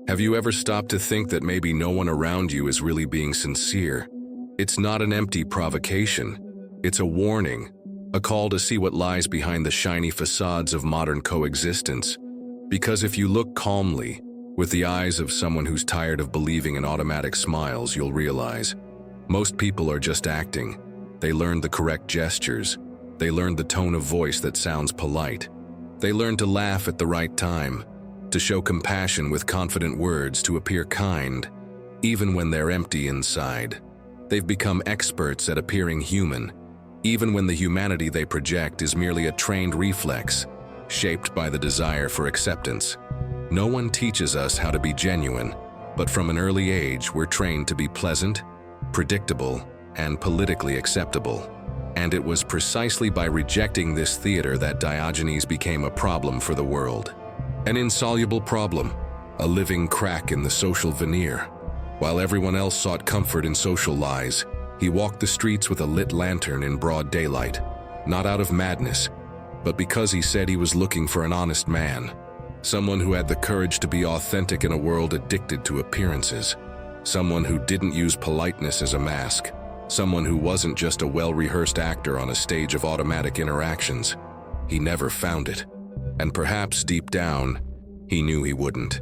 Have you ever stopped to think that maybe no one around you is really being sincere? It's not an empty provocation. It's a warning, a call to see what lies behind the shiny facades of modern coexistence. Because if you look calmly, with the eyes of someone who's tired of believing in automatic smiles, you'll realize most people are just acting. They learned the correct gestures. They learned the tone of voice that sounds polite. They learned to laugh at the right time, to show compassion with confident words, to appear kind, even when they're empty inside. They've become experts at appearing human, even when the humanity they project is merely a trained reflex, shaped by the desire for acceptance. No one teaches us how to be genuine, but from an early age we're trained to be pleasant, predictable, and politically acceptable. And it was precisely by rejecting this theater that Diogenes became a problem for the world. An insoluble problem, a living crack in the social veneer. While everyone else sought comfort in social lies, he walked the streets with a lit lantern in broad daylight, not out of madness, but because he said he was looking for an honest man, someone who had the courage to be authentic in a world addicted to appearances, someone who didn't use politeness as a mask, someone who wasn't just a well-rehearsed actor on a stage of automatic interactions. He never found it. And perhaps deep down, he knew he wouldn't.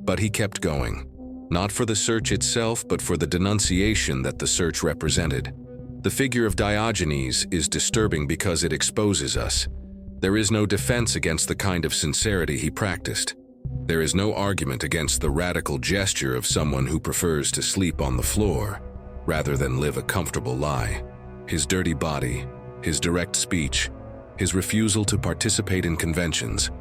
But he kept going, not for the search itself, but for the denunciation that the search represented. The figure of Diogenes is disturbing because it exposes us. There is no defense against the kind of sincerity he practiced. There is no argument against the radical gesture of someone who prefers to sleep on the floor rather than live a comfortable lie. His dirty body, his direct speech, his refusal to participate in conventions.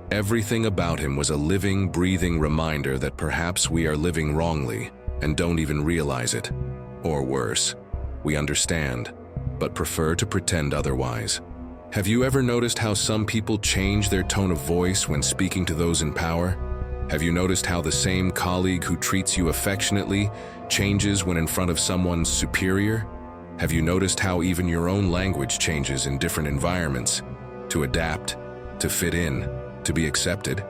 Everything about him was a living, breathing reminder that perhaps we are living wrongly and don't even realize it. Or worse, we understand, but prefer to pretend otherwise. Have you ever noticed how some people change their tone of voice when speaking to those in power? Have you noticed how the same colleague who treats you affectionately changes when in front of someone superior? Have you noticed how even your own language changes in different environments? To adapt, to fit in, to be accepted?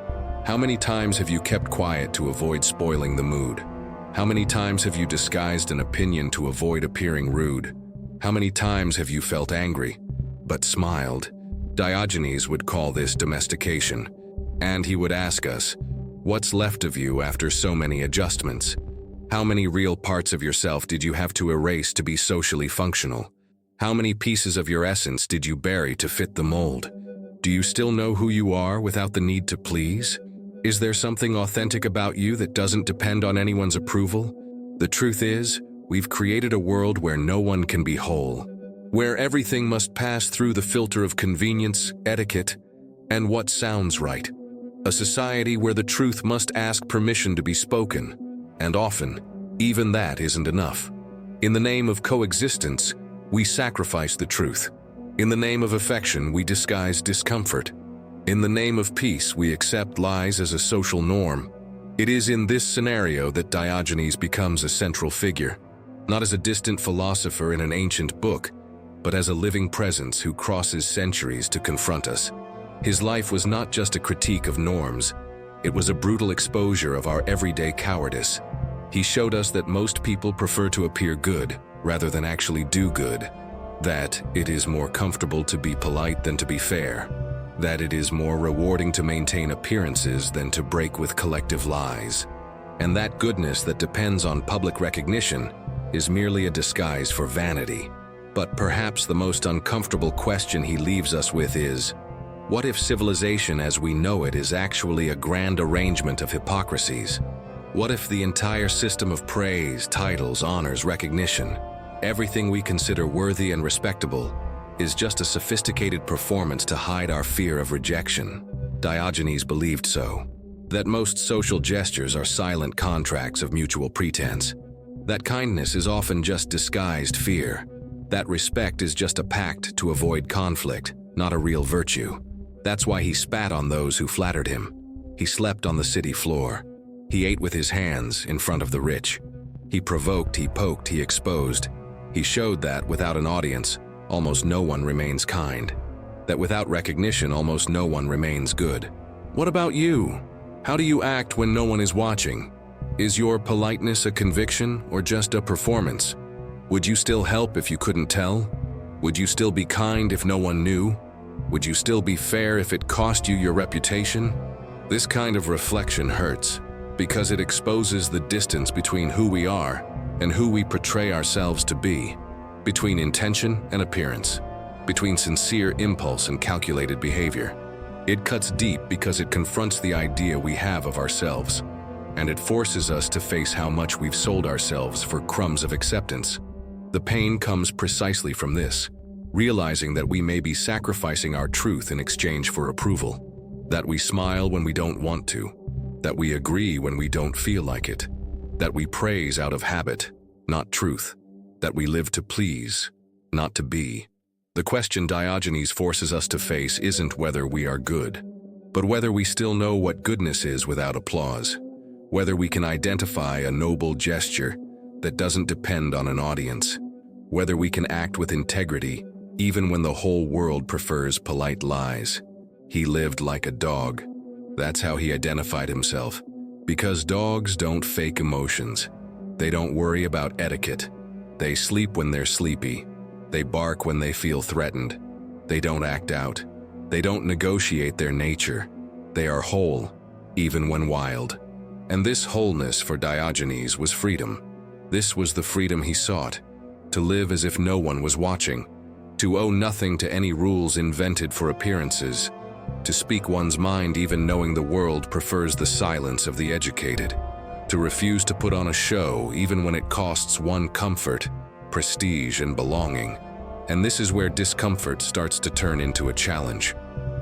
How many times have you kept quiet to avoid spoiling the mood? How many times have you disguised an opinion to avoid appearing rude? How many times have you felt angry, but smiled? Diogenes would call this domestication. And he would ask us, what's left of you after so many adjustments? How many real parts of yourself did you have to erase to be socially functional? How many pieces of your essence did you bury to fit the mold? Do you still know who you are without the need to please? Is there something authentic about you that doesn't depend on anyone's approval? The truth is, we've created a world where no one can be whole, where everything must pass through the filter of convenience, etiquette, and what sounds right. A society where the truth must ask permission to be spoken. And often, even that isn't enough. In the name of coexistence, we sacrifice the truth. In the name of affection, we disguise discomfort. In the name of peace, we accept lies as a social norm. It is in this scenario that Diogenes becomes a central figure, not as a distant philosopher in an ancient book, but as a living presence who crosses centuries to confront us. His life was not just a critique of norms, it was a brutal exposure of our everyday cowardice. He showed us that most people prefer to appear good rather than actually do good, that it is more comfortable to be polite than to be fair, that it is more rewarding to maintain appearances than to break with collective lies, and that goodness that depends on public recognition is merely a disguise for vanity. But perhaps the most uncomfortable question he leaves us with is, what if civilization as we know it is actually a grand arrangement of hypocrisies? What if the entire system of praise, titles, honors, recognition, everything we consider worthy and respectable, is just a sophisticated performance to hide our fear of rejection? Diogenes believed so. That most social gestures are silent contracts of mutual pretense. That kindness is often just disguised fear. That respect is just a pact to avoid conflict, not a real virtue. That's why he spat on those who flattered him. He slept on the city floor. He ate with his hands in front of the rich. He provoked, he poked, he exposed. He showed that without an audience, almost no one remains kind. That without recognition, almost no one remains good. What about you? How do you act when no one is watching? Is your politeness a conviction or just a performance? Would you still help if you couldn't tell? Would you still be kind if no one knew? Would you still be fair if it cost you your reputation? This kind of reflection hurts because it exposes the distance between who we are and who we portray ourselves to be, between intention and appearance, between sincere impulse and calculated behavior. It cuts deep because it confronts the idea we have of ourselves, and it forces us to face how much we've sold ourselves for crumbs of acceptance. The pain comes precisely from this, realizing that we may be sacrificing our truth in exchange for approval, that we smile when we don't want to, that we agree when we don't feel like it, that we praise out of habit, not truth, that we live to please, not to be. The question Diogenes forces us to face isn't whether we are good, but whether we still know what goodness is without applause, whether we can identify a noble gesture that doesn't depend on an audience, whether we can act with integrity even when the whole world prefers polite lies. He lived like a dog. That's how he identified himself. Because dogs don't fake emotions. They don't worry about etiquette. They sleep when they're sleepy. They bark when they feel threatened. They don't act out. They don't negotiate their nature. They are whole, even when wild. And this wholeness for Diogenes was freedom. This was the freedom he sought, to live as if no one was watching, to owe nothing to any rules invented for appearances, to speak one's mind even knowing the world prefers the silence of the educated, to refuse to put on a show even when it costs one comfort, prestige, and belonging. And this is where discomfort starts to turn into a challenge.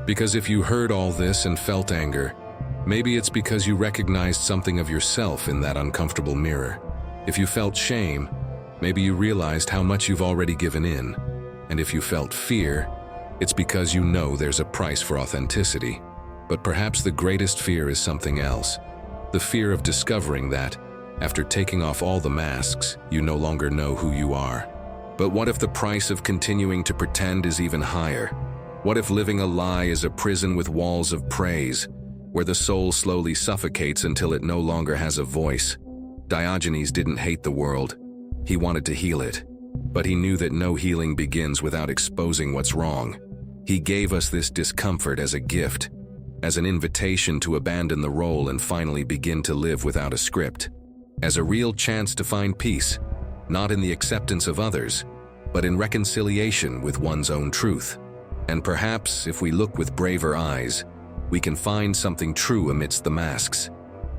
Because if you heard all this and felt anger, maybe it's because you recognized something of yourself in that uncomfortable mirror. If you felt shame, maybe you realized how much you've already given in. And if you felt fear, it's because you know there's a price for authenticity. But perhaps the greatest fear is something else. The fear of discovering that, after taking off all the masks, you no longer know who you are. But what if the price of continuing to pretend is even higher? What if living a lie is a prison with walls of praise, where the soul slowly suffocates until it no longer has a voice? Diogenes didn't hate the world. He wanted to heal it. But he knew that no healing begins without exposing what's wrong. He gave us this discomfort as a gift, as an invitation to abandon the role and finally begin to live without a script, as a real chance to find peace, not in the acceptance of others, but in reconciliation with one's own truth. And perhaps, if we look with braver eyes, we can find something true amidst the masks.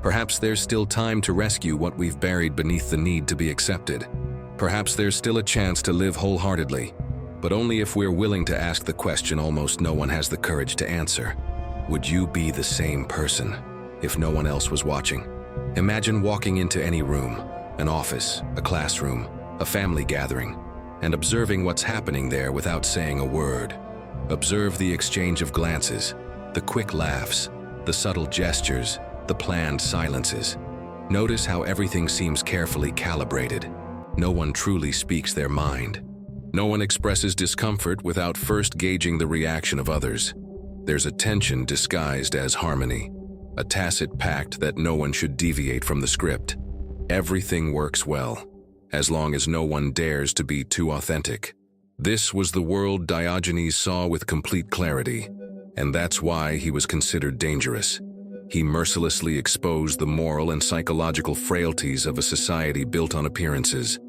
Perhaps there's still time to rescue what we've buried beneath the need to be accepted. Perhaps there's still a chance to live wholeheartedly, but only if we're willing to ask the question almost no one has the courage to answer. Would you be the same person if no one else was watching? Imagine walking into any room, an office, a classroom, a family gathering, and observing what's happening there without saying a word. Observe the exchange of glances, the quick laughs, the subtle gestures, the planned silences. Notice how everything seems carefully calibrated. No one truly speaks their mind. No one expresses discomfort without first gauging the reaction of others. There's a tension disguised as harmony, a tacit pact that no one should deviate from the script. Everything works well, as long as no one dares to be too authentic. This was the world Diogenes saw with complete clarity, and that's why he was considered dangerous. He mercilessly exposed the moral and psychological frailties of a society built on appearances.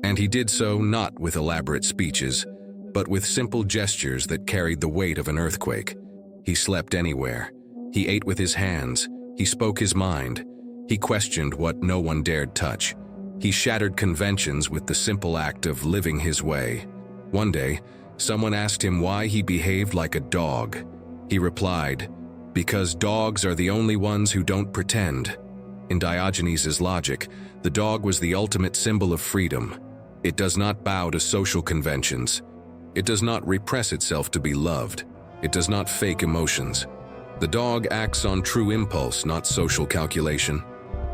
And he did so not with elaborate speeches, but with simple gestures that carried the weight of an earthquake. He slept anywhere. He ate with his hands. He spoke his mind. He questioned what no one dared touch. He shattered conventions with the simple act of living his way. One day, someone asked him why he behaved like a dog. He replied, "Because dogs are the only ones who don't pretend." In Diogenes' logic, the dog was the ultimate symbol of freedom. It does not bow to social conventions. It does not repress itself to be loved. It does not fake emotions. The dog acts on true impulse, not social calculation.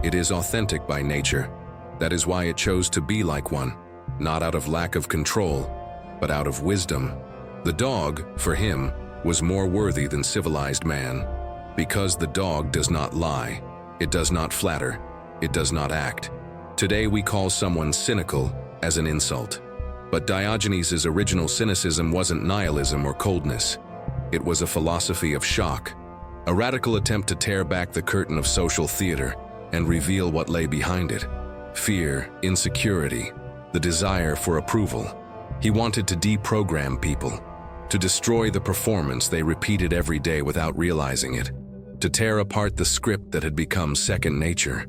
It is authentic by nature. That is why it chose to be like one, not out of lack of control, but out of wisdom. The dog, for him, was more worthy than civilized man, because the dog does not lie. It does not flatter. it does not act. Today we call someone cynical as an insult. But Diogenes' original cynicism wasn't nihilism or coldness. It was a philosophy of shock, a radical attempt to tear back the curtain of social theater and reveal what lay behind it. Fear, insecurity, the desire for approval. He wanted to deprogram people, to destroy the performance they repeated every day without realizing it, to tear apart the script that had become second nature.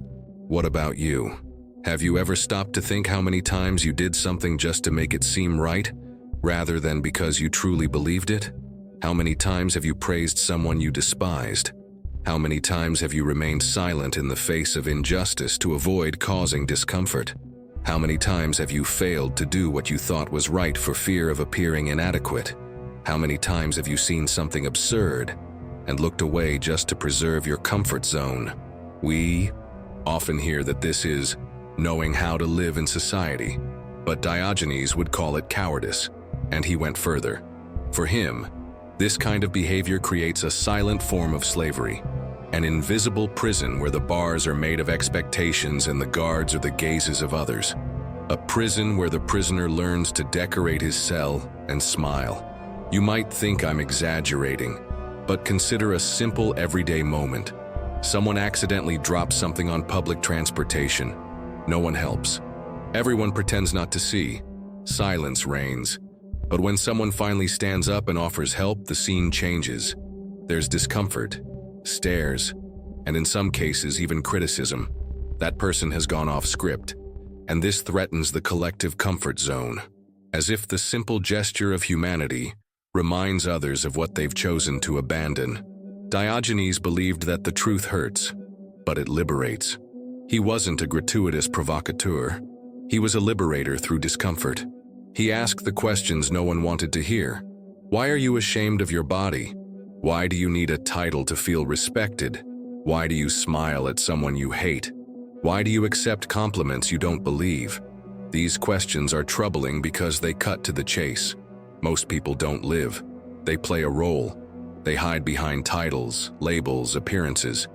What about you? Have you ever stopped to think how many times you did something just to make it seem right, rather than because you truly believed it? How many times have you praised someone you despised? How many times have you remained silent in the face of injustice to avoid causing discomfort? How many times have you failed to do what you thought was right for fear of appearing inadequate? How many times have you seen something absurd and looked away just to preserve your comfort zone? We often hear that this is knowing how to live in society, but Diogenes would call it cowardice, and he went further. For him, this kind of behavior creates a silent form of slavery, an invisible prison where the bars are made of expectations and the guards are the gazes of others. A prison where the prisoner learns to decorate his cell and smile. You might think I'm exaggerating, but consider a simple everyday moment. Someone accidentally drops something on public transportation. No one helps. Everyone pretends not to see. Silence reigns. But when someone finally stands up and offers help, the scene changes. There's discomfort, stares, and in some cases even criticism. That person has gone off script, and this threatens the collective comfort zone, as if the simple gesture of humanity reminds others of what they've chosen to abandon. Diogenes believed that the truth hurts, but it liberates. He wasn't a gratuitous provocateur. He was a liberator through discomfort. He asked the questions no one wanted to hear. Why are you ashamed of your body? Why do you need a title to feel respected? Why do you smile at someone you hate? Why do you accept compliments you don't believe? These questions are troubling because they cut to the chase. Most people don't live. They play a role. They hide behind titles, labels, appearances.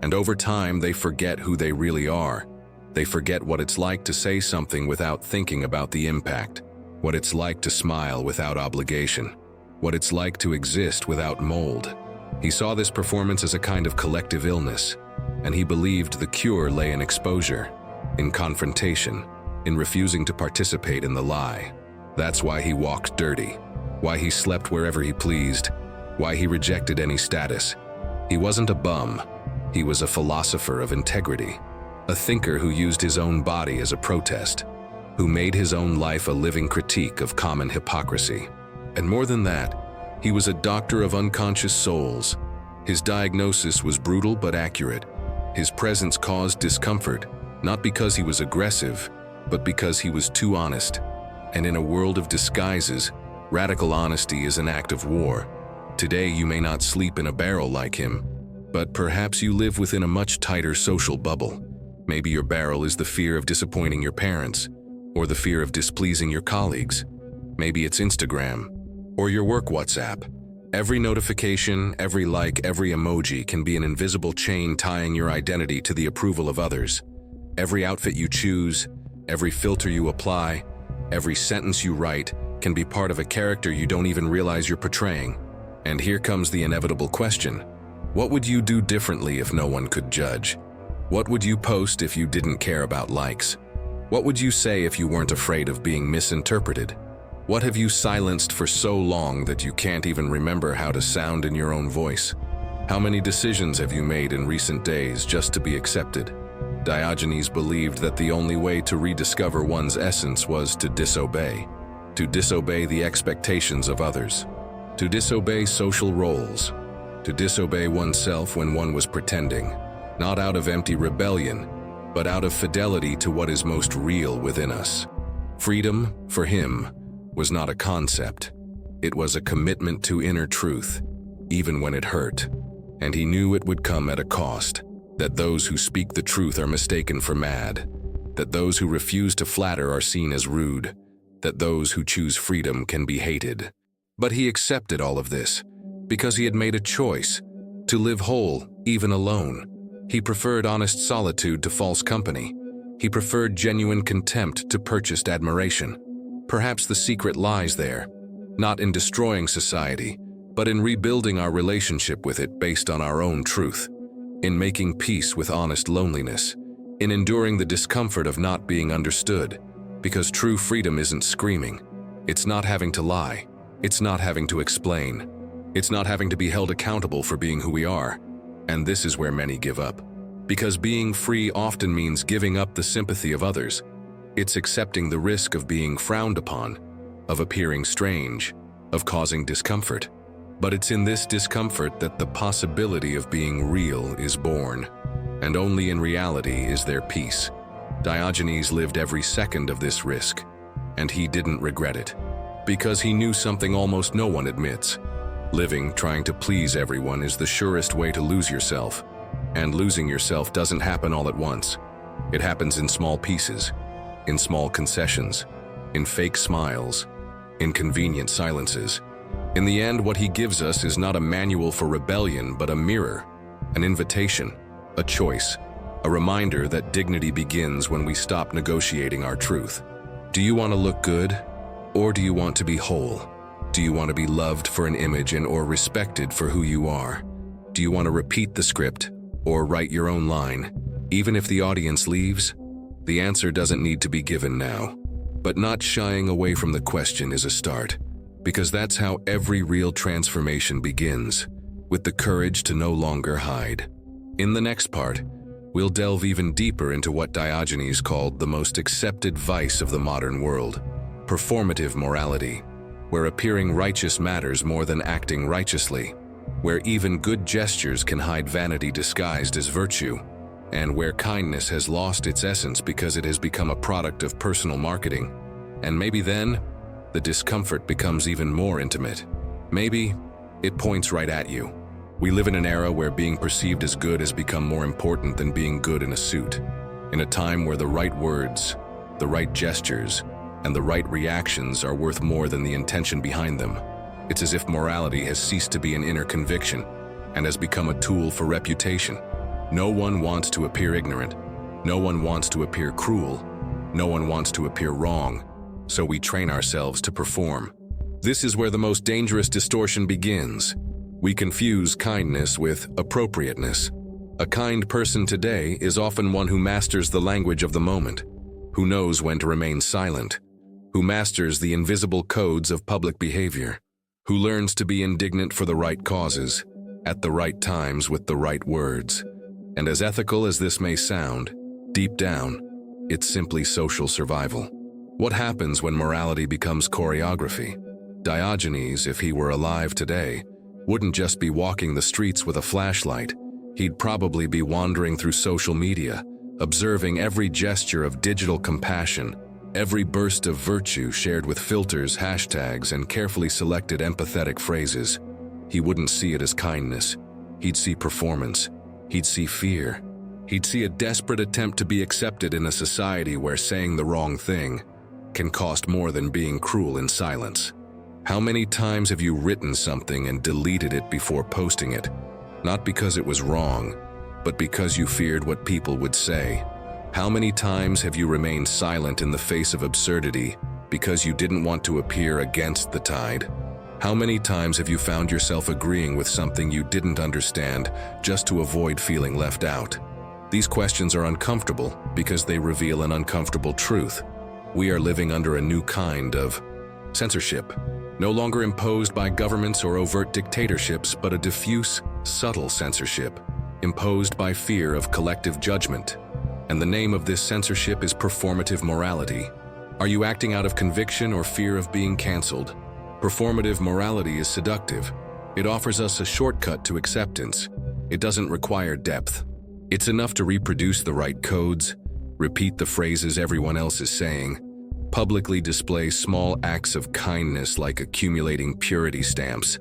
And over time, they forget who they really are. They forget what it's like to say something without thinking about the impact. What it's like to smile without obligation. What it's like to exist without mold. He saw this performance as a kind of collective illness, and he believed the cure lay in exposure, in confrontation, in refusing to participate in the lie. That's why he walked dirty, why he slept wherever he pleased, why he rejected any status. He wasn't a bum. He was a philosopher of integrity, a thinker who used his own body as a protest, who made his own life a living critique of common hypocrisy. And more than that, he was a doctor of unconscious souls. His diagnosis was brutal but accurate. His presence caused discomfort, not because he was aggressive, but because he was too honest. And in a world of disguises, radical honesty is an act of war. Today you may not sleep in a barrel like him, but perhaps you live within a much tighter social bubble. Maybe your barrel is the fear of disappointing your parents, or the fear of displeasing your colleagues. Maybe it's Instagram, or your work WhatsApp. Every notification, every like, every emoji can be an invisible chain tying your identity to the approval of others. Every outfit you choose, every filter you apply, every sentence you write can be part of a character you don't even realize you're portraying. And here comes the inevitable question. What would you do differently if no one could judge? What would you post if you didn't care about likes? What would you say if you weren't afraid of being misinterpreted? What have you silenced for so long that you can't even remember how to sound in your own voice? How many decisions have you made in recent days just to be accepted? Diogenes believed that the only way to rediscover one's essence was to disobey the expectations of others, to disobey social roles, to disobey oneself when one was pretending, not out of empty rebellion, but out of fidelity to what is most real within us. Freedom, for him, was not a concept. It was a commitment to inner truth, even when it hurt. And he knew it would come at a cost, that those who speak the truth are mistaken for mad, that those who refuse to flatter are seen as rude, that those who choose freedom can be hated. But he accepted all of this, because he had made a choice to live whole, even alone. He preferred honest solitude to false company. He preferred genuine contempt to purchased admiration. Perhaps the secret lies there, not in destroying society, but in rebuilding our relationship with it based on our own truth, in making peace with honest loneliness, in enduring the discomfort of not being understood, because true freedom isn't screaming. It's not having to lie. It's not having to explain. It's not having to be held accountable for being who we are. And this is where many give up. Because being free often means giving up the sympathy of others. It's accepting the risk of being frowned upon, of appearing strange, of causing discomfort. But it's in this discomfort that the possibility of being real is born. And only in reality is there peace. Diogenes lived every second of this risk, and he didn't regret it. Because he knew something almost no one admits. Living trying to please everyone is the surest way to lose yourself. And losing yourself doesn't happen all at once. It happens in small pieces, in small concessions, in fake smiles, in convenient silences. In the end, what he gives us is not a manual for rebellion, but a mirror, an invitation, a choice, a reminder that dignity begins when we stop negotiating our truth. Do you want to look good, or do you want to be whole? Do you want to be loved for an image or respected for who you are? Do you want to repeat the script or write your own line, even if the audience leaves? The answer doesn't need to be given now, but not shying away from the question is a start, because that's how every real transformation begins, with the courage to no longer hide. In the next part, we'll delve even deeper into what Diogenes called the most accepted vice of the modern world, performative morality, where appearing righteous matters more than acting righteously, where even good gestures can hide vanity disguised as virtue, and where kindness has lost its essence because it has become a product of personal marketing. And maybe then, the discomfort becomes even more intimate. Maybe it points right at you. We live in an era where being perceived as good has become more important than being good in a suit. In a time where the right words, the right gestures, and the right reactions are worth more than the intention behind them. It's as if morality has ceased to be an inner conviction and has become a tool for reputation. No one wants to appear ignorant. No one wants to appear cruel. No one wants to appear wrong. So we train ourselves to perform. This is where the most dangerous distortion begins. We confuse kindness with appropriateness. A kind person today is often one who masters the language of the moment, who knows when to remain silent, who masters the invisible codes of public behavior, who learns to be indignant for the right causes, at the right times with the right words. And as ethical as this may sound, deep down, it's simply social survival. What happens when morality becomes choreography? Diogenes, if he were alive today, wouldn't just be walking the streets with a flashlight. He'd probably be wandering through social media, observing every gesture of digital compassion, every burst of virtue shared with filters, hashtags, and carefully selected empathetic phrases. He wouldn't see it as kindness. He'd see performance. He'd see fear. He'd see a desperate attempt to be accepted in a society where saying the wrong thing can cost more than being cruel in silence. How many times have you written something and deleted it before posting it? Not because it was wrong, but because you feared what people would say. How many times have you remained silent in the face of absurdity because you didn't want to appear against the tide? How many times have you found yourself agreeing with something you didn't understand just to avoid feeling left out? These questions are uncomfortable because they reveal an uncomfortable truth. We are living under a new kind of censorship, no longer imposed by governments or overt dictatorships, but a diffuse, subtle censorship, imposed by fear of collective judgment. And the name of this censorship is performative morality. Are you acting out of conviction or fear of being canceled? Performative morality is seductive. It offers us a shortcut to acceptance. It doesn't require depth. It's enough to reproduce the right codes, repeat the phrases everyone else is saying, publicly display small acts of kindness like accumulating purity stamps,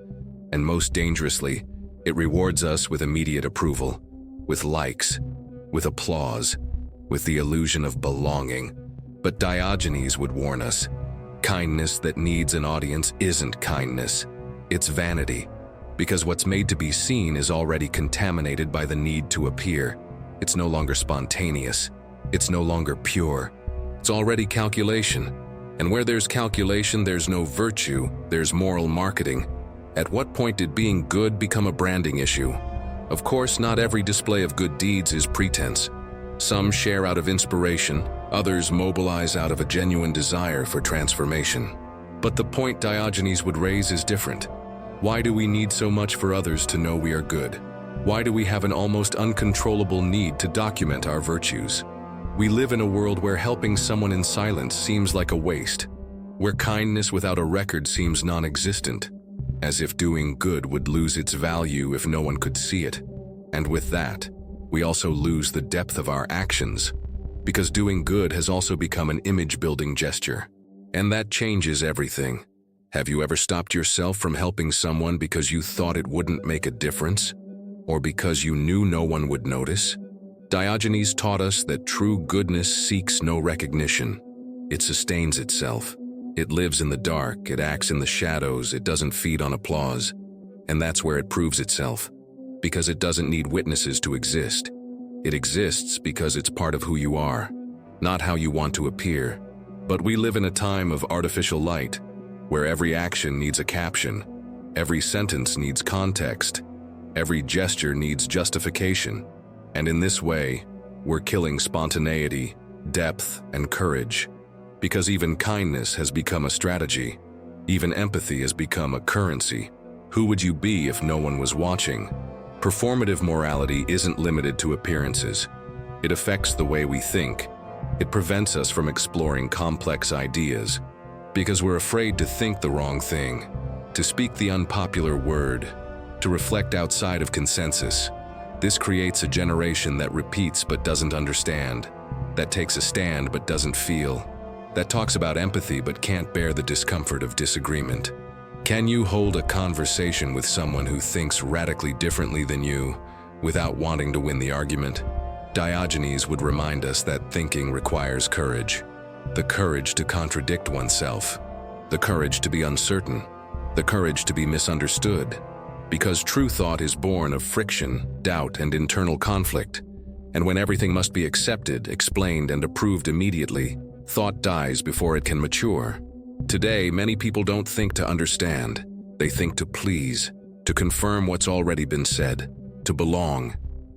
and most dangerously, it rewards us with immediate approval, with likes, with applause, with the illusion of belonging. But Diogenes would warn us, kindness that needs an audience isn't kindness, it's vanity, because what's made to be seen is already contaminated by the need to appear. It's no longer spontaneous. It's no longer pure. It's already calculation. And where there's calculation, there's no virtue, there's moral marketing. At what point did being good become a branding issue? Of course, not every display of good deeds is pretense. Some share out of inspiration, others mobilize out of a genuine desire for transformation. But the point Diogenes would raise is different. Why do we need so much for others to know we are good? Why do we have an almost uncontrollable need to document our virtues? We live in a world where helping someone in silence seems like a waste, where kindness without a record seems non-existent, as if doing good would lose its value if no one could see it. And with that, we also lose the depth of our actions, because doing good has also become an image-building gesture. And that changes everything. Have you ever stopped yourself from helping someone because you thought it wouldn't make a difference? Or because you knew no one would notice? Diogenes taught us that true goodness seeks no recognition. It sustains itself. It lives in the dark, it acts in the shadows, it doesn't feed on applause. And that's where it proves itself. Because it doesn't need witnesses to exist. It exists because it's part of who you are, not how you want to appear. But we live in a time of artificial light, where every action needs a caption, every sentence needs context, every gesture needs justification. And in this way, we're killing spontaneity, depth, and courage. Because even kindness has become a strategy. Even empathy has become a currency. Who would you be if no one was watching? Performative morality isn't limited to appearances. It affects the way we think. It prevents us from exploring complex ideas. Because we're afraid to think the wrong thing, to speak the unpopular word, to reflect outside of consensus. This creates a generation that repeats but doesn't understand, that takes a stand but doesn't feel, that talks about empathy but can't bear the discomfort of disagreement. Can you hold a conversation with someone who thinks radically differently than you without wanting to win the argument? Diogenes would remind us that thinking requires courage. The courage to contradict oneself, the courage to be uncertain, the courage to be misunderstood. Because true thought is born of friction, doubt, and internal conflict. And when everything must be accepted, explained, and approved immediately, thought dies before it can mature. Today, many people don't think to understand. They think to please, to confirm what's already been said, to belong.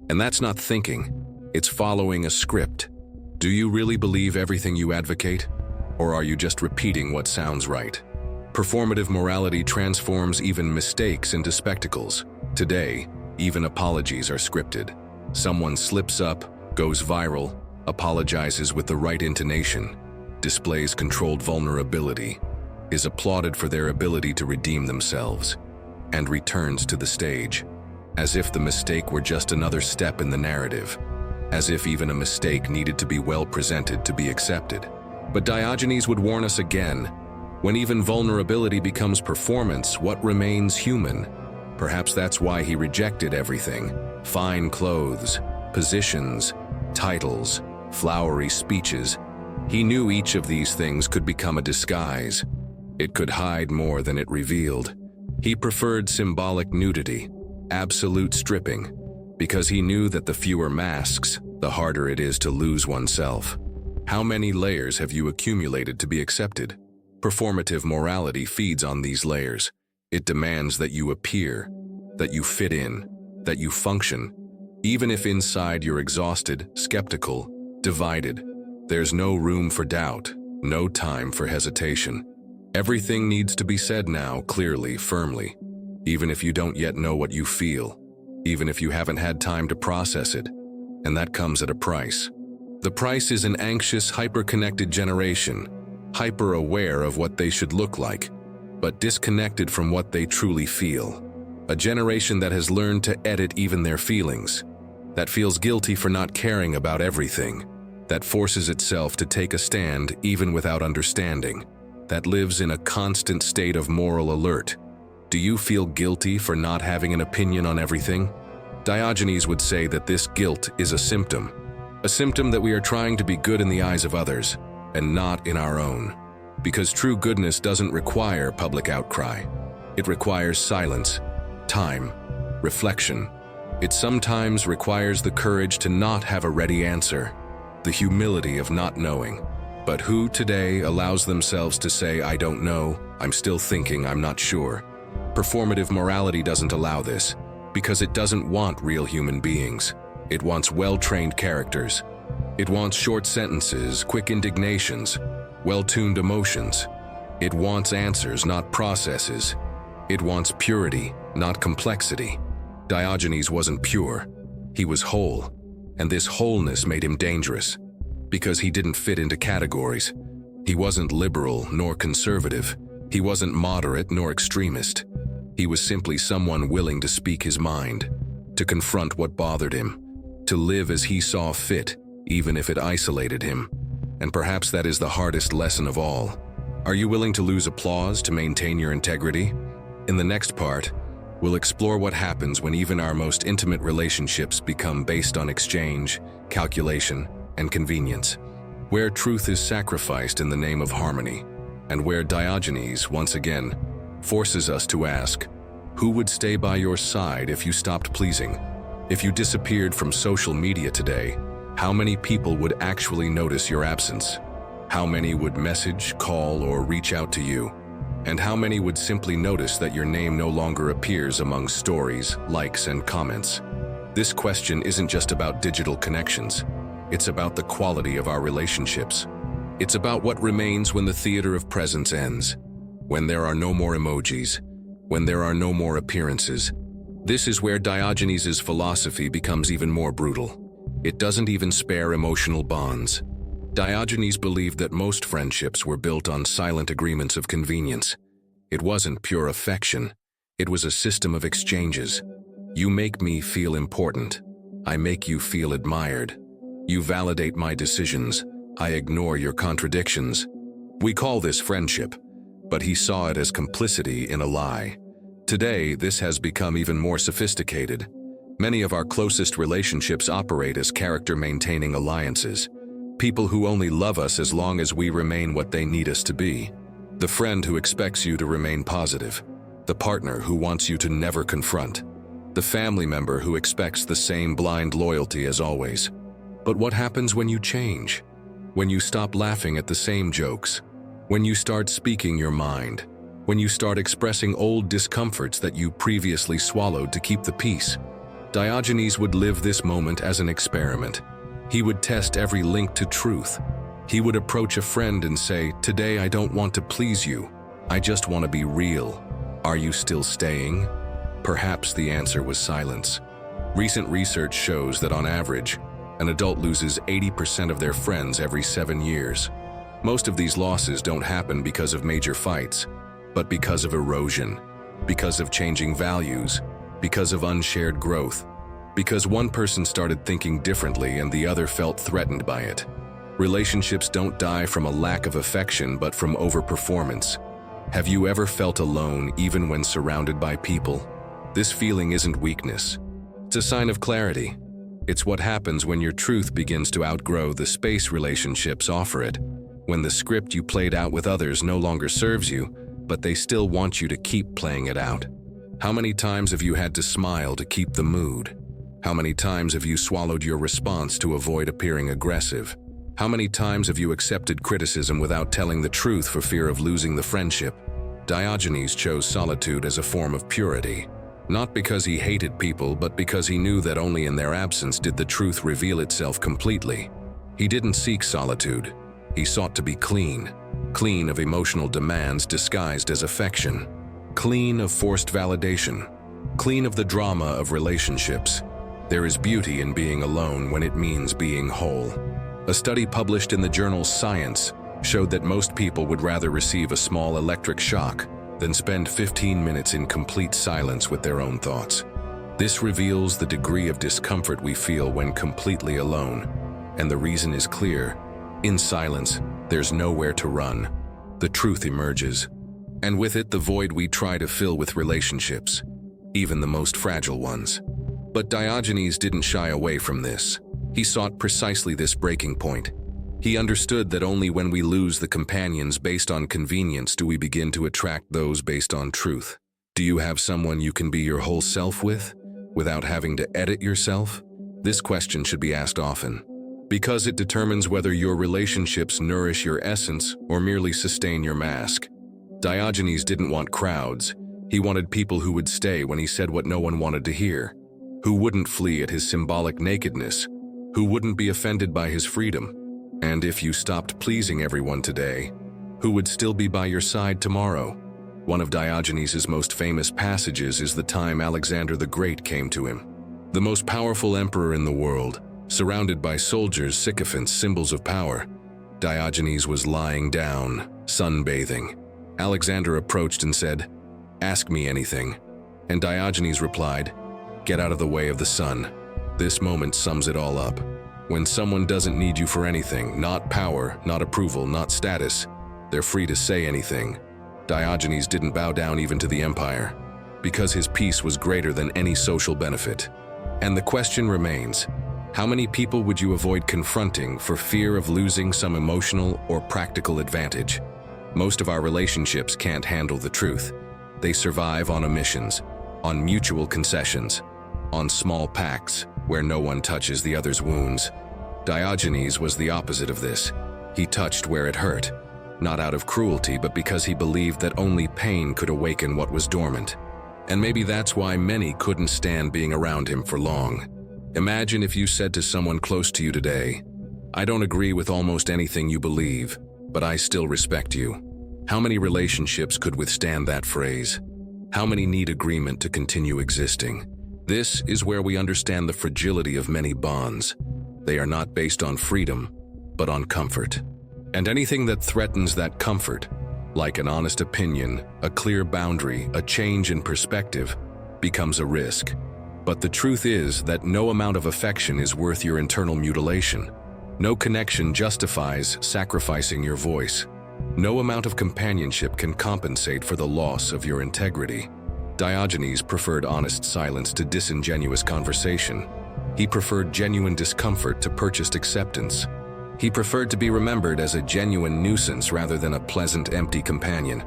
And that's not thinking. It's following a script. Do you really believe everything you advocate? Or are you just repeating what sounds right? Performative morality transforms even mistakes into spectacles. Today, even apologies are scripted. Someone slips up, goes viral, apologizes with the right intonation, displays controlled vulnerability, is applauded for their ability to redeem themselves, and returns to the stage, as if the mistake were just another step in the narrative, as if even a mistake needed to be well presented to be accepted. But Diogenes would warn us again. When even vulnerability becomes performance, what remains human? Perhaps that's why he rejected everything. Fine clothes, positions, titles, flowery speeches. He knew each of these things could become a disguise. It could hide more than it revealed. He preferred symbolic nudity, absolute stripping, because he knew that the fewer masks, the harder it is to lose oneself. How many layers have you accumulated to be accepted? Performative morality feeds on these layers. It demands that you appear, that you fit in, that you function. Even if inside you're exhausted, skeptical, divided, there's no room for doubt, no time for hesitation. Everything needs to be said now, clearly, firmly, even if you don't yet know what you feel, even if you haven't had time to process it. And that comes at a price. The price is an anxious, hyper-connected generation, hyper-aware of what they should look like, but disconnected from what they truly feel. A generation that has learned to edit even their feelings, that feels guilty for not caring about everything, that forces itself to take a stand even without understanding, that lives in a constant state of moral alert. Do you feel guilty for not having an opinion on everything? Diogenes would say that this guilt is a symptom that we are trying to be good in the eyes of others, and not in our own. Because true goodness doesn't require public outcry. It requires silence, time, reflection, It sometimes requires the courage to not have a ready answer, the humility of not knowing. But who today allows themselves to say, I don't know, I'm still thinking, I'm not sure? Performative morality doesn't allow this, because it doesn't want real human beings. It wants well-trained characters. It wants short sentences, quick indignations, well-tuned emotions. It wants answers, not processes. It wants purity, not complexity. Diogenes wasn't pure. He was whole, and this wholeness made him dangerous, because he didn't fit into categories. He wasn't liberal nor conservative. He wasn't moderate nor extremist. He was simply someone willing to speak his mind, to confront what bothered him, to live as he saw fit, even if it isolated him. And perhaps that is the hardest lesson of all. Are you willing to lose applause to maintain your integrity? In the next part, we'll explore what happens when even our most intimate relationships become based on exchange, calculation, and convenience, where truth is sacrificed in the name of harmony, and where Diogenes, once again, forces us to ask, who would stay by your side if you stopped pleasing? If you disappeared from social media today, how many people would actually notice your absence? How many would message, call, or reach out to you? And how many would simply notice that your name no longer appears among stories, likes, and comments? This question isn't just about digital connections. It's about the quality of our relationships. It's about what remains when the theater of presence ends, when there are no more emojis, when there are no more appearances. This is where Diogenes' philosophy becomes even more brutal. It doesn't even spare emotional bonds. Diogenes believed that most friendships were built on silent agreements of convenience. It wasn't pure affection. It was a system of exchanges. You make me feel important. I make you feel admired. You validate my decisions. I ignore your contradictions. We call this friendship, but he saw it as complicity in a lie. Today, this has become even more sophisticated. Many of our closest relationships operate as character-maintaining alliances. People who only love us as long as we remain what they need us to be. The friend who expects you to remain positive. The partner who wants you to never confront. The family member who expects the same blind loyalty as always. But what happens when you change? When you stop laughing at the same jokes? When you start speaking your mind? When you start expressing old discomforts that you previously swallowed to keep the peace? Diogenes would live this moment as an experiment. He would test every link to truth. He would approach a friend and say, "Today I don't want to please you. I just want to be real. Are you still staying?" Perhaps the answer was silence. Recent research shows that on average, an adult loses 80% of their friends every 7 years. Most of these losses don't happen because of major fights, but because of erosion, because of changing values, because of unshared growth, because one person started thinking differently and the other felt threatened by it. Relationships don't die from a lack of affection but from overperformance. Have you ever felt alone even when surrounded by people? This feeling isn't weakness. It's a sign of clarity. It's what happens when your truth begins to outgrow the space relationships offer it. When the script you played out with others no longer serves you, but they still want you to keep playing it out. How many times have you had to smile to keep the mood? How many times have you swallowed your response to avoid appearing aggressive? How many times have you accepted criticism without telling the truth for fear of losing the friendship? Diogenes chose solitude as a form of purity, not because he hated people, but because he knew that only in their absence did the truth reveal itself completely. He didn't seek solitude. He sought to be clean. Clean of emotional demands disguised as affection. Clean of forced validation. Clean of the drama of relationships. There is beauty in being alone when it means being whole. A study published in the journal Science showed that most people would rather receive a small electric shock than spend 15 minutes in complete silence with their own thoughts. This reveals the degree of discomfort we feel when completely alone, and the reason is clear. In silence, there's nowhere to run. The truth emerges, and with it the void we try to fill with relationships, even the most fragile ones. But Diogenes didn't shy away from this. He sought precisely this breaking point. He understood that only when we lose the companions based on convenience do we begin to attract those based on truth. Do you have someone you can be your whole self with? without having to edit yourself? This question should be asked often, because it determines whether your relationships nourish your essence or merely sustain your mask. Diogenes didn't want crowds. He wanted people who would stay when he said what no one wanted to hear, who wouldn't flee at his symbolic nakedness, who wouldn't be offended by his freedom. And if you stopped pleasing everyone today, who would still be by your side tomorrow? One of Diogenes' most famous passages is the time Alexander the Great came to him. The most powerful emperor in the world, surrounded by soldiers, sycophants, symbols of power. Diogenes was lying down, sunbathing. Alexander approached and said, "Ask me anything." And Diogenes replied, "Get out of the way of the sun." This moment sums it all up. When someone doesn't need you for anything, not power, not approval, not status, they're free to say anything. Diogenes didn't bow down even to the empire, because his peace was greater than any social benefit. And the question remains, how many people would you avoid confronting for fear of losing some emotional or practical advantage? Most of our relationships can't handle the truth. They survive on omissions, on mutual concessions, on small pacts where no one touches the other's wounds. Diogenes was the opposite of this. He touched where it hurt, not out of cruelty, but because he believed that only pain could awaken what was dormant. And maybe that's why many couldn't stand being around him for long. Imagine if you said to someone close to you today, "I don't agree with almost anything you believe, but I still respect you." How many relationships could withstand that phrase? How many need agreement to continue existing? This is where we understand the fragility of many bonds. They are not based on freedom, but on comfort. And anything that threatens that comfort, like an honest opinion, a clear boundary, a change in perspective, becomes a risk. But the truth is that no amount of affection is worth your internal mutilation. No connection justifies sacrificing your voice. No amount of companionship can compensate for the loss of your integrity. Diogenes preferred honest silence to disingenuous conversation. He preferred genuine discomfort to purchased acceptance. He preferred to be remembered as a genuine nuisance rather than a pleasant, empty companion.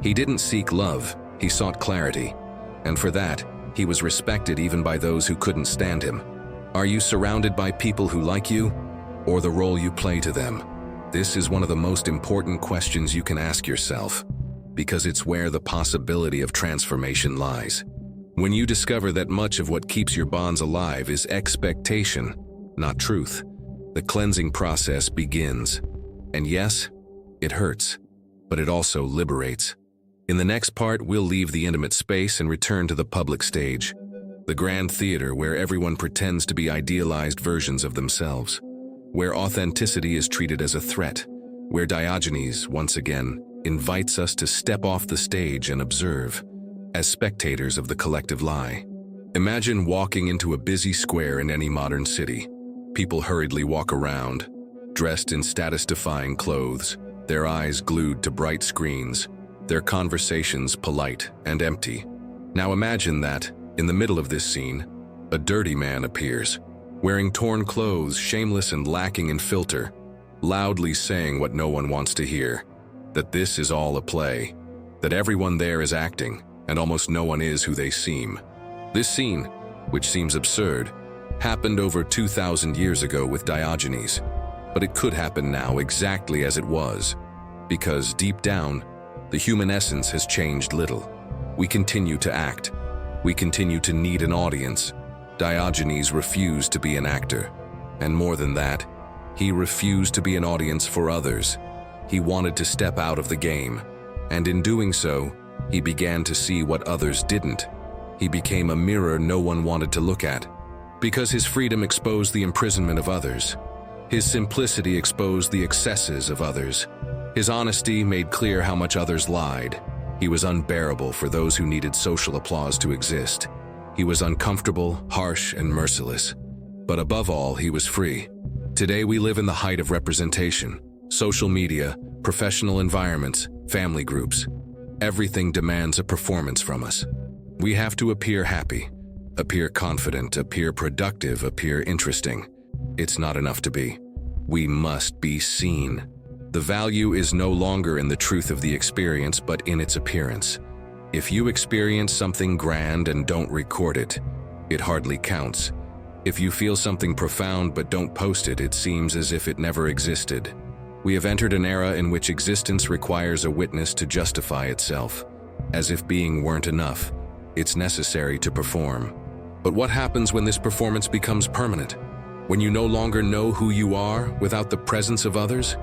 He didn't seek love, he sought clarity. And for that, he was respected even by those who couldn't stand him. Are you surrounded by people who like you, or the role you play to them? This is one of the most important questions you can ask yourself, because it's where the possibility of transformation lies. When you discover that much of what keeps your bonds alive is expectation, not truth, the cleansing process begins. And yes, it hurts, but it also liberates. In the next part, we'll leave the intimate space and return to the public stage, the grand theater where everyone pretends to be idealized versions of themselves, where authenticity is treated as a threat, where Diogenes, once again, invites us to step off the stage and observe, as spectators of the collective lie. Imagine walking into a busy square in any modern city. People hurriedly walk around, dressed in status-defying clothes, their eyes glued to bright screens, their conversations polite and empty. Now imagine that, in the middle of this scene, a dirty man appears, wearing torn clothes, shameless and lacking in filter, loudly saying what no one wants to hear, that this is all a play, that everyone there is acting, and almost no one is who they seem. This scene, which seems absurd, happened over 2,000 years ago with Diogenes, but it could happen now exactly as it was, because deep down, the human essence has changed little. We continue to act. We continue to need an audience. Diogenes refused to be an actor. And more than that, he refused to be an audience for others. He wanted to step out of the game. And in doing so, he began to see what others didn't. He became a mirror no one wanted to look at. Because his freedom exposed the imprisonment of others. His simplicity exposed the excesses of others. His honesty made clear how much others lied. He was unbearable for those who needed social applause to exist. He was uncomfortable, harsh, and merciless. But above all, he was free. Today we live in the height of representation. Social media, professional environments, family groups. Everything demands a performance from us. We have to appear happy, appear confident, appear productive, appear interesting. It's not enough to be. We must be seen. The value is no longer in the truth of the experience, but in its appearance. If you experience something grand and don't record it, it hardly counts. If you feel something profound but don't post it, it seems as if it never existed. We have entered an era in which existence requires a witness to justify itself. As if being weren't enough, it's necessary to perform. But what happens when this performance becomes permanent? When you no longer know who you are without the presence of others?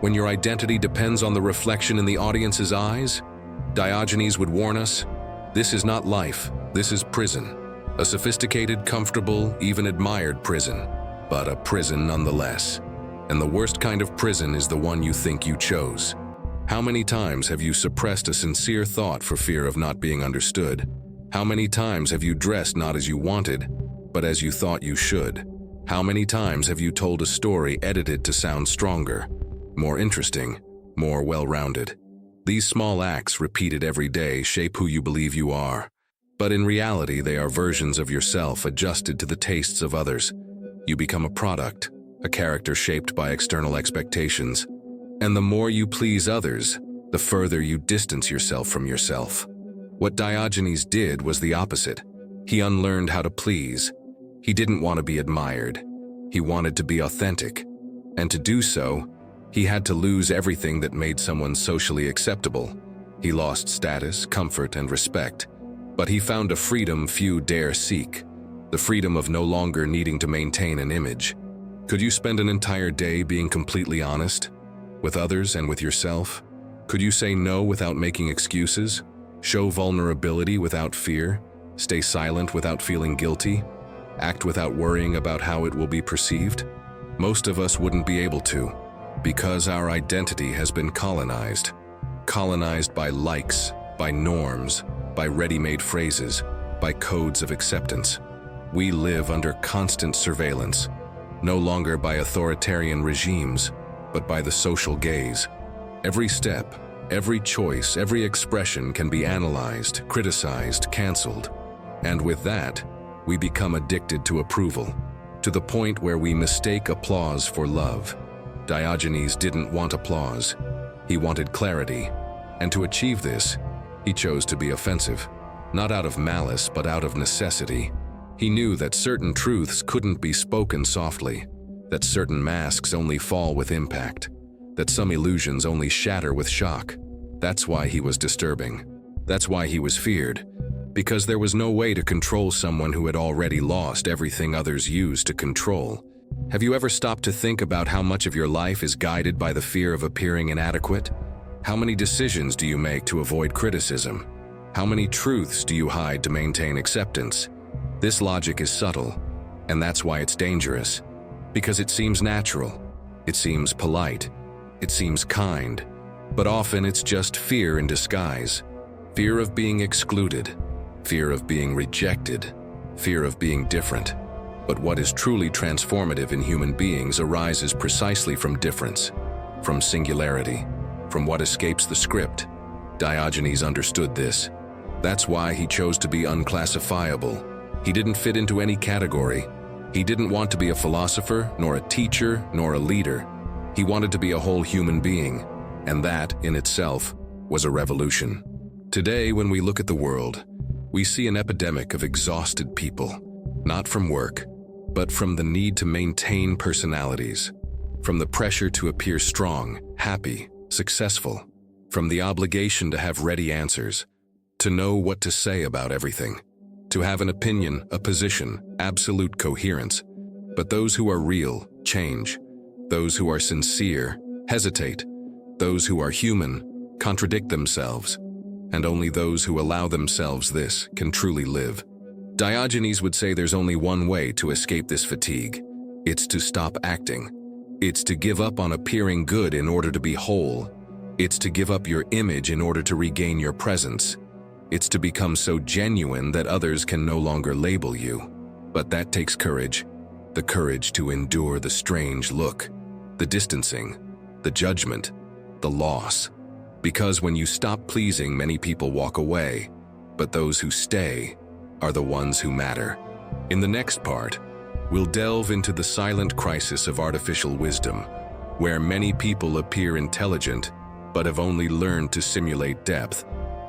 When your identity depends on the reflection in the audience's eyes? Diogenes would warn us, this is not life, this is prison. A sophisticated, comfortable, even admired prison, but a prison nonetheless. And the worst kind of prison is the one you think you chose. How many times have you suppressed a sincere thought for fear of not being understood? How many times have you dressed not as you wanted, but as you thought you should? How many times have you told a story edited to sound stronger, more interesting, more well-rounded? These small acts repeated every day shape who you believe you are. But in reality, they are versions of yourself adjusted to the tastes of others. You become a product, a character shaped by external expectations. And the more you please others, the further you distance yourself from yourself. What Diogenes did was the opposite. He unlearned how to please. He didn't want to be admired. He wanted to be authentic. And to do so, he had to lose everything that made someone socially acceptable. He lost status, comfort, and respect. But he found a freedom few dare seek, the freedom of no longer needing to maintain an image. Could you spend an entire day being completely honest? With others and with yourself? Could you say no without making excuses? Show vulnerability without fear? Stay silent without feeling guilty? Act without worrying about how it will be perceived? Most of us wouldn't be able to, because our identity has been colonized. Colonized by likes, by norms, by ready-made phrases, by codes of acceptance. We live under constant surveillance, no longer by authoritarian regimes, but by the social gaze. Every step, every choice, every expression can be analyzed, criticized, canceled. And with that, we become addicted to approval, to the point where we mistake applause for love. Diogenes didn't want applause. He wanted clarity. And to achieve this, he chose to be offensive, not out of malice, but out of necessity. He knew that certain truths couldn't be spoken softly, that certain masks only fall with impact, that some illusions only shatter with shock. That's why he was disturbing. That's why he was feared, because there was no way to control someone who had already lost everything others use to control. Have you ever stopped to think about how much of your life is guided by the fear of appearing inadequate? How many decisions do you make to avoid criticism? How many truths do you hide to maintain acceptance? This logic is subtle, and that's why it's dangerous. Because it seems natural, it seems polite, it seems kind, but often it's just fear in disguise. Fear of being excluded, fear of being rejected, fear of being different. But what is truly transformative in human beings arises precisely from difference, from singularity, from what escapes the script. Diogenes understood this. That's why he chose to be unclassifiable. He didn't fit into any category. He didn't want to be a philosopher, nor a teacher, nor a leader. He wanted to be a whole human being, and that, in itself, was a revolution. Today, when we look at the world, we see an epidemic of exhausted people, not from work, but from the need to maintain personalities, from the pressure to appear strong, happy, successful, from the obligation to have ready answers, to know what to say about everything, to have an opinion, a position, absolute coherence. But those who are real change. Those who are sincere hesitate. Those who are human contradict themselves. And only those who allow themselves this can truly live. Diogenes would say there's only one way to escape this fatigue. It's to stop acting. It's to give up on appearing good in order to be whole. It's to give up your image in order to regain your presence. It's to become so genuine that others can no longer label you. But that takes courage. The courage to endure the strange look, the distancing, the judgment, the loss. Because when you stop pleasing, many people walk away, but those who stay are the ones who matter. In the next part, we'll delve into the silent crisis of artificial wisdom, where many people appear intelligent but have only learned to simulate depth,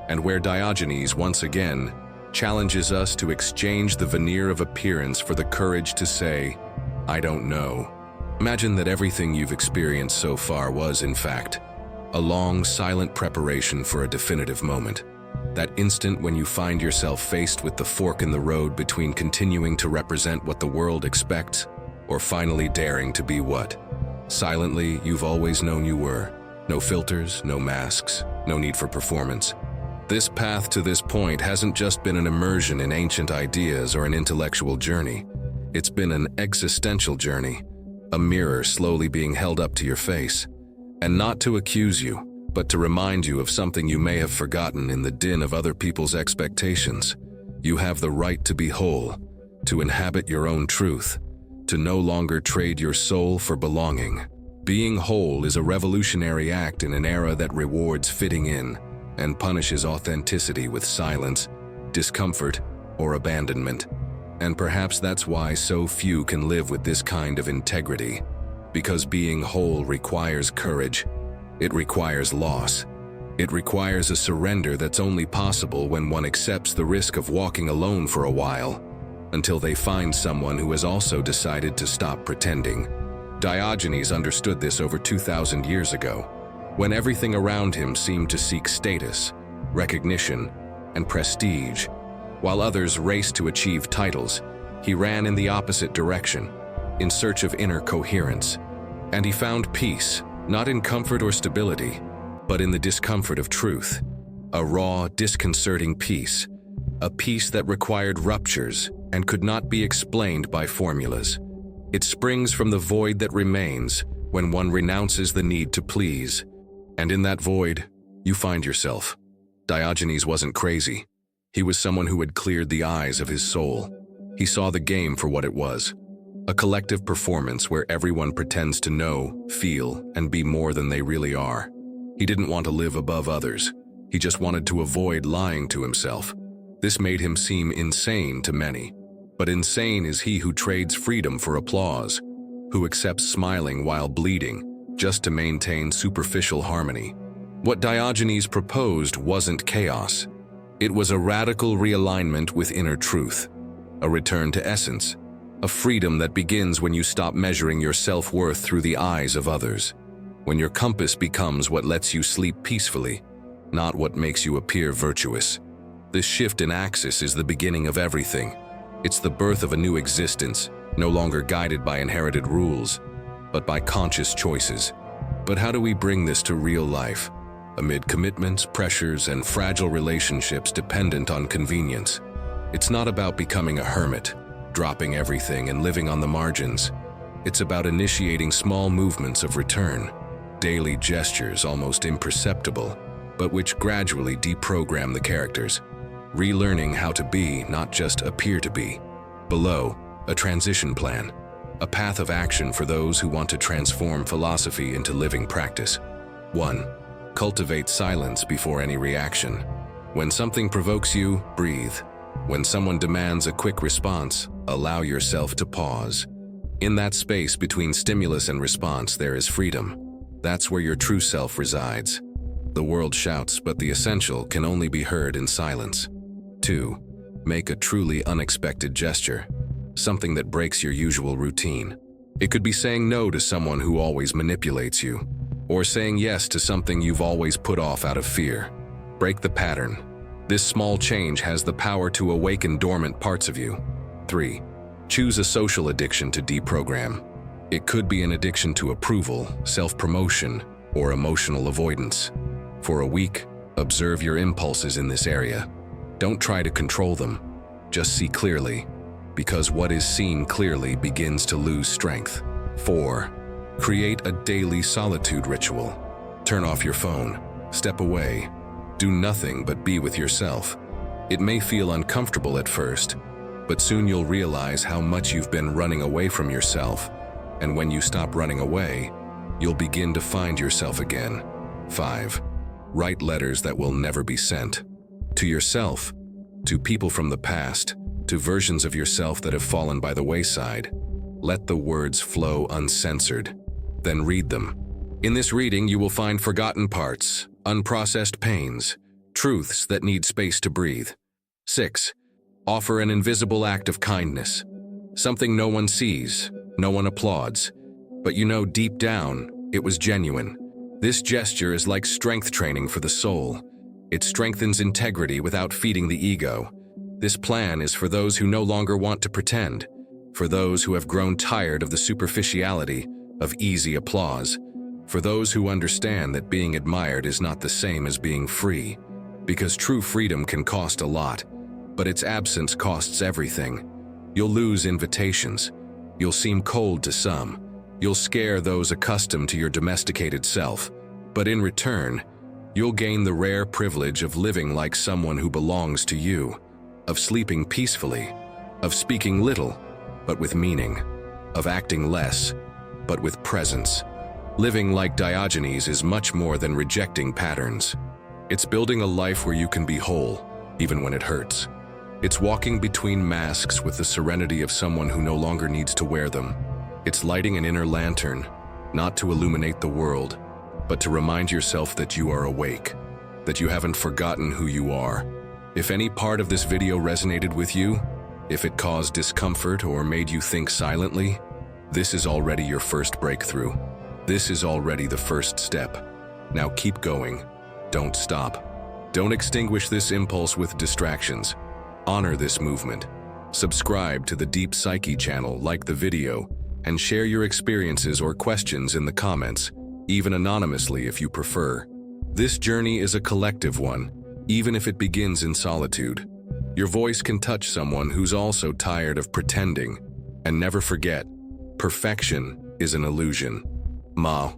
and where Diogenes once again challenges us to exchange the veneer of appearance for the courage to say, "I don't know." Imagine that everything you've experienced so far was, in fact, a long, silent preparation for a definitive moment. That instant when you find yourself faced with the fork in the road between continuing to represent what the world expects or finally daring to be what, silently, you've always known you were. No filters, no masks, no need for performance. This path to this point hasn't just been an immersion in ancient ideas or an intellectual journey. It's been an existential journey, a mirror slowly being held up to your face. And not to accuse you, but to remind you of something you may have forgotten in the din of other people's expectations. You have the right to be whole, to inhabit your own truth, to no longer trade your soul for belonging. Being whole is a revolutionary act in an era that rewards fitting in and punishes authenticity with silence, discomfort, or abandonment. And perhaps that's why so few can live with this kind of integrity. Because being whole requires courage. It requires loss. It requires a surrender that's only possible when one accepts the risk of walking alone for a while, until they find someone who has also decided to stop pretending. Diogenes understood this over 2,000 years ago, when everything around him seemed to seek status, recognition, and prestige. While others raced to achieve titles, he ran in the opposite direction, in search of inner coherence. And he found peace, not in comfort or stability, but in the discomfort of truth. A raw, disconcerting peace. A peace that required ruptures and could not be explained by formulas. It springs from the void that remains when one renounces the need to please. And in that void, you find yourself. Diogenes wasn't crazy. He was someone who had cleared the eyes of his soul. He saw the game for what it was. A collective performance where everyone pretends to know, feel, and be more than they really are. He didn't want to live above others. He just wanted to avoid lying to himself. This made him seem insane to many. But insane is he who trades freedom for applause, who accepts smiling while bleeding, just to maintain superficial harmony. What Diogenes proposed wasn't chaos. It was a radical realignment with inner truth, a return to essence, a freedom that begins when you stop measuring your self-worth through the eyes of others, when your compass becomes what lets you sleep peacefully, not what makes you appear virtuous. This shift in axis is the beginning of everything. It's the birth of a new existence, no longer guided by inherited rules, but by conscious choices. But how do we bring this to real life, amid commitments, pressures, and fragile relationships dependent on convenience? It's not about becoming a hermit, dropping everything and living on the margins. It's about initiating small movements of return, daily gestures almost imperceptible, but which gradually deprogram the characters, relearning how to be, not just appear to be. Below, a transition plan, a path of action for those who want to transform philosophy into living practice. 1. Cultivate silence before any reaction. When something provokes you, breathe. When someone demands a quick response, allow yourself to pause. In that space between stimulus and response, there is freedom. That's where your true self resides. The world shouts, but the essential can only be heard in silence. 2. Make a truly unexpected gesture, something that breaks your usual routine. It could be saying no to someone who always manipulates you, or saying yes to something you've always put off out of fear. Break the pattern. This small change has the power to awaken dormant parts of you. 3. Choose a social addiction to deprogram. It could be an addiction to approval, self-promotion, or emotional avoidance. For a week, observe your impulses in this area. Don't try to control them. Just see clearly, because what is seen clearly begins to lose strength. 4. Create a daily solitude ritual. Turn off your phone. Step away. Do nothing but be with yourself. It may feel uncomfortable at first, but soon you'll realize how much you've been running away from yourself. And when you stop running away, you'll begin to find yourself again. 5. Write letters that will never be sent. To yourself, to people from the past, to versions of yourself that have fallen by the wayside. Let the words flow uncensored. Then read them. In this reading, you will find forgotten parts, unprocessed pains, truths that need space to breathe. 6. Offer an invisible act of kindness. Something no one sees, no one applauds, but you know deep down it was genuine. This gesture is like strength training for the soul. It strengthens integrity without feeding the ego. This plan is for those who no longer want to pretend, for those who have grown tired of the superficiality of easy applause, for those who understand that being admired is not the same as being free, because true freedom can cost a lot, but its absence costs everything. You'll lose invitations. You'll seem cold to some. You'll scare those accustomed to your domesticated self, but in return, you'll gain the rare privilege of living like someone who belongs to you, of sleeping peacefully, of speaking little, but with meaning, of acting less, but with presence. Living like Diogenes is much more than rejecting patterns. It's building a life where you can be whole, even when it hurts. It's walking between masks with the serenity of someone who no longer needs to wear them. It's lighting an inner lantern, not to illuminate the world, but to remind yourself that you are awake, that you haven't forgotten who you are. If any part of this video resonated with you, if it caused discomfort or made you think silently, this is already your first breakthrough. This is already the first step. Now keep going. Don't stop. Don't extinguish this impulse with distractions. Honor this movement. Subscribe to the Deep Psyche channel, like the video, and share your experiences or questions in the comments, even anonymously if you prefer. This journey is a collective one, even if it begins in solitude. Your voice can touch someone who's also tired of pretending. And never forget, perfection is an illusion. Ma.